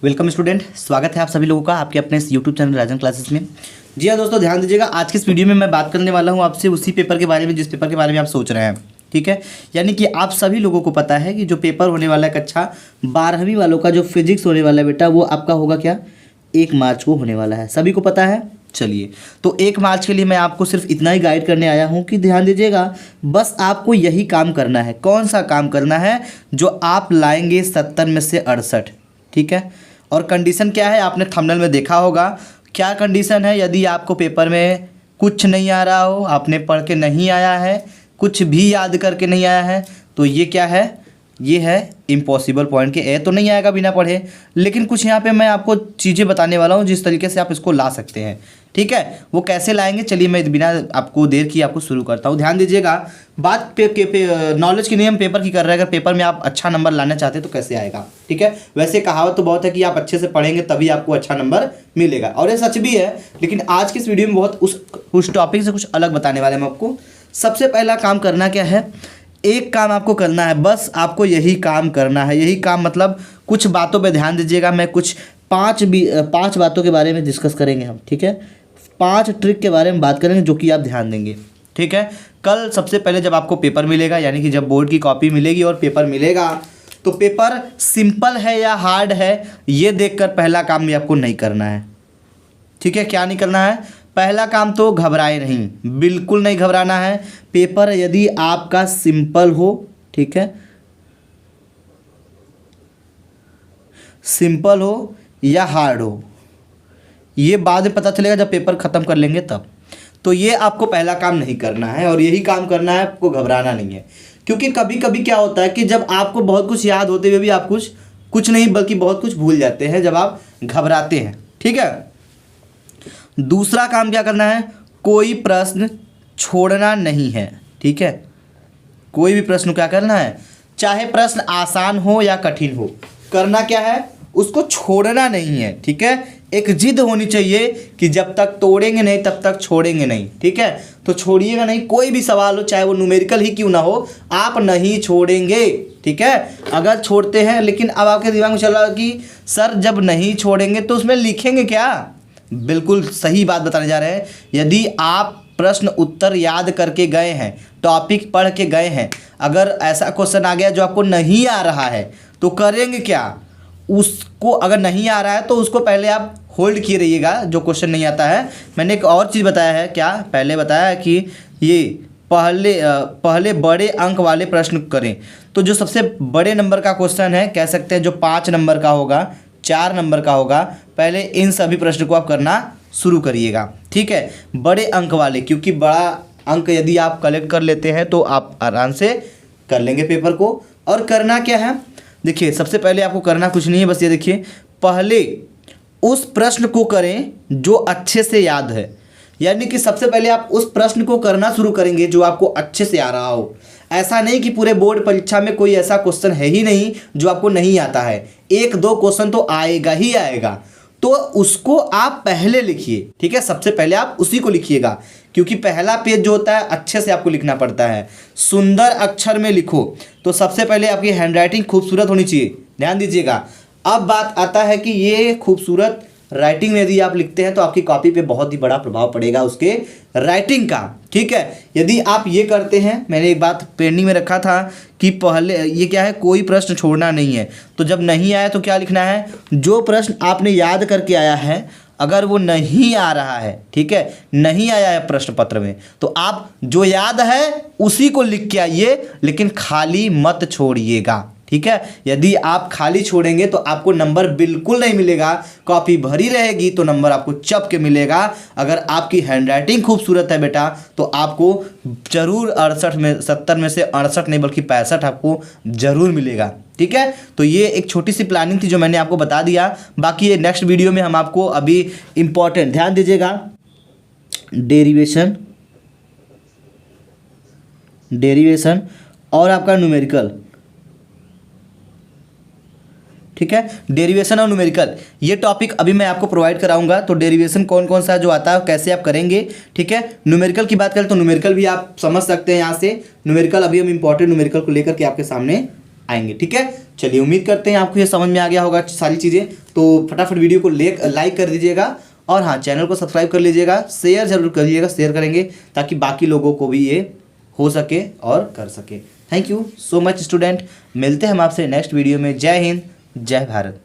Welcome student, स्वागत है आप सभी लोगों का आपके अपने इस यूट्यूब चैनल राजन क्लासेस में। जी हाँ दोस्तों, ध्यान दीजिएगा। आज की इस वीडियो में मैं बात करने वाला हूँ आपसे उसी पेपर के बारे में जिस पेपर के बारे में आप सोच रहे हैं। ठीक है, यानी कि आप सभी लोगों को पता है कि जो पेपर होने वाला है कक्षा 12वीं वालों का जो फिजिक्स होने वाला है बेटा, वो आपका होगा क्या, 1 मार्च को होने वाला है। सभी को पता है। चलिए, तो 1 मार्च के लिए मैं आपको सिर्फ इतना ही गाइड करने आया हूँ कि ध्यान दीजिएगा, बस आपको यही काम करना है। कौन सा काम करना है? जो आप लाएंगे 70 में से 68। ठीक है, और कंडीशन क्या है आपने थंबनेल में देखा होगा। क्या कंडीशन है? यदि आपको पेपर में कुछ नहीं आ रहा हो, आपने पढ़ के नहीं आया है, कुछ भी याद करके नहीं आया है, तो ये क्या है, ये है इम्पॉसिबल पॉइंट के ए तो नहीं आएगा बिना पढ़े। लेकिन कुछ यहाँ पे मैं आपको चीज़ें बताने वाला हूँ जिस तरीके से आप इसको ला सकते हैं। ठीक है, वो कैसे लाएंगे, चलिए मैं बिना आपको देर किए आपको शुरू करता हूँ। ध्यान दीजिएगा, बात नॉलेज की नियम पेपर की कर रहे हैं। अगर पेपर में आप अच्छा नंबर लाना चाहते हैं तो कैसे आएगा। ठीक है, वैसे कहावत तो बहुत है कि आप अच्छे से पढ़ेंगे तभी आपको अच्छा नंबर मिलेगा, और ये सच भी है। लेकिन आज की इस वीडियो में बहुत उस टॉपिक से कुछ अलग बताने वाले हैं हम आपको। सबसे पहला काम करना क्या है, एक काम आपको करना है, बस आपको यही काम करना है। यही काम मतलब कुछ बातों पे ध्यान दीजिएगा। मैं कुछ 5 बातों के बारे में डिस्कस करेंगे हम। ठीक है, 5 ट्रिक के बारे में बात करेंगे जो कि आप ध्यान देंगे। ठीक है, कल सबसे पहले जब आपको पेपर मिलेगा, यानी कि जब बोर्ड की कॉपी मिलेगी और पेपर मिलेगा, तो पेपर सिंपल है या हार्ड है ये देखकर पहला काम भी आपको नहीं करना है। ठीक है, क्या नहीं करना है? पहला काम तो घबराए नहीं, बिल्कुल नहीं घबराना है। पेपर यदि आपका सिंपल हो, ठीक है, सिंपल हो या हार्ड हो, ये बाद में पता चलेगा जब पेपर ख़त्म कर लेंगे तब। तो ये आपको पहला काम नहीं करना है, और यही काम करना है, आपको घबराना नहीं है। क्योंकि कभी कभी क्या होता है कि जब आपको बहुत कुछ याद होते हुए भी आप कुछ नहीं बल्कि बहुत कुछ भूल जाते हैं जब आप घबराते हैं। ठीक है, दूसरा काम क्या करना है, कोई प्रश्न छोड़ना नहीं है। ठीक है, कोई भी प्रश्न क्या करना है, चाहे प्रश्न आसान हो या कठिन हो, करना क्या है, उसको छोड़ना नहीं है। ठीक है, एक जिद होनी चाहिए कि जब तक तोड़ेंगे नहीं तब तक छोड़ेंगे नहीं। ठीक है, तो छोड़िएगा नहीं। कोई भी सवाल हो, चाहे वो न्यूमेरिकल ही क्यों ना हो, आप नहीं छोड़ेंगे। ठीक है, अगर छोड़ते हैं, लेकिन अब आपके दिमाग में चल रहा है कि सर जब नहीं छोड़ेंगे तो उसमें लिखेंगे क्या? बिल्कुल सही बात बताने जा रहे हैं। यदि आप प्रश्न उत्तर याद करके गए हैं, टॉपिक पढ़ के गए हैं, अगर ऐसा क्वेश्चन आ गया जो आपको नहीं आ रहा है, तो करेंगे क्या? उसको अगर नहीं आ रहा है तो उसको पहले आप होल्ड किए रहिएगा। जो क्वेश्चन नहीं आता है, मैंने एक और चीज़ बताया है, क्या पहले बताया है कि ये पहले बड़े अंक वाले प्रश्न करें। तो जो सबसे बड़े नंबर का क्वेश्चन है, कह सकते हैं जो 5 नंबर का होगा, 4 नंबर का होगा, पहले इन सभी प्रश्न को आप करना शुरू करिएगा। ठीक है, बड़े अंक वाले, क्योंकि बड़ा अंक यदि आप कलेक्ट कर लेते हैं तो आप आराम से कर लेंगे पेपर को। और करना क्या है, देखिए सबसे पहले आपको करना कुछ नहीं है, बस ये देखिए, पहले उस प्रश्न को करें जो अच्छे से याद है। यानी कि सबसे पहले आप उस प्रश्न को करना शुरू करेंगे जो आपको अच्छे से आ रहा हो। ऐसा नहीं कि पूरे बोर्ड परीक्षा में कोई ऐसा क्वेश्चन है ही नहीं जो आपको नहीं आता है। 1-2 क्वेश्चन तो आएगा ही आएगा, तो उसको आप पहले लिखिए। ठीक है, सबसे पहले आप उसी को लिखिएगा, क्योंकि पहला पेज जो होता है अच्छे से आपको लिखना पड़ता है, सुंदर अक्षर में लिखो। तो सबसे पहले आपकी हैंडराइटिंग खूबसूरत होनी चाहिए, ध्यान दीजिएगा। अब बात आता है कि ये खूबसूरत राइटिंग में यदि आप लिखते हैं तो आपकी कॉपी पे बहुत ही बड़ा प्रभाव पड़ेगा उसके राइटिंग का। ठीक है, यदि आप ये करते हैं, मैंने एक बात पेंडिंग में रखा था कि पहले ये क्या है, कोई प्रश्न छोड़ना नहीं है। तो जब नहीं आया तो क्या लिखना है, जो प्रश्न आपने याद करके आया है, अगर वो नहीं आ रहा है, ठीक है, नहीं आया है प्रश्न पत्र में, तो आप जो याद है उसी को लिख के आइए, लेकिन खाली मत छोड़िएगा। ठीक है, यदि आप खाली छोड़ेंगे तो आपको नंबर बिल्कुल नहीं मिलेगा। कॉपी भरी रहेगी तो नंबर आपको चप के मिलेगा। अगर आपकी हैंडराइटिंग खूबसूरत है बेटा, तो आपको जरूर 70 में से 68 नहीं बल्कि 65 आपको जरूर मिलेगा। ठीक है, तो ये एक छोटी सी प्लानिंग थी जो मैंने आपको बता दिया। बाकी ये नेक्स्ट वीडियो में हम आपको अभी इम्पॉर्टेंट, ध्यान दीजिएगा, डेरिवेशन और आपका न्यूमेरिकल। ठीक है, डेरिवेशन और न्यूमेरिकल ये टॉपिक अभी मैं आपको प्रोवाइड कराऊंगा। तो डेरिवेशन कौन कौन सा जो आता है कैसे आप करेंगे। ठीक है, न्यूमेरिकल की बात करें तो न्यूमेरिकल भी आप समझ सकते हैं यहाँ से। न्यूमेरिकल अभी हम इंपॉर्टेंट न्यूमेरिकल को लेकर के आपके सामने आएंगे। ठीक है, चलिए उम्मीद करते हैं आपको ये समझ में आ गया होगा सारी चीज़ें। तो फटाफट वीडियो को लाइक कर दीजिएगा और हाँ, चैनल को सब्सक्राइब कर लीजिएगा, शेयर जरूर करिएगा, शेयर करेंगे ताकि बाकी लोगों को भी ये हो सके और कर सके। Thank you so much student, मिलते हैं हम आपसे नेक्स्ट वीडियो में। जय हिंद, जय भारत।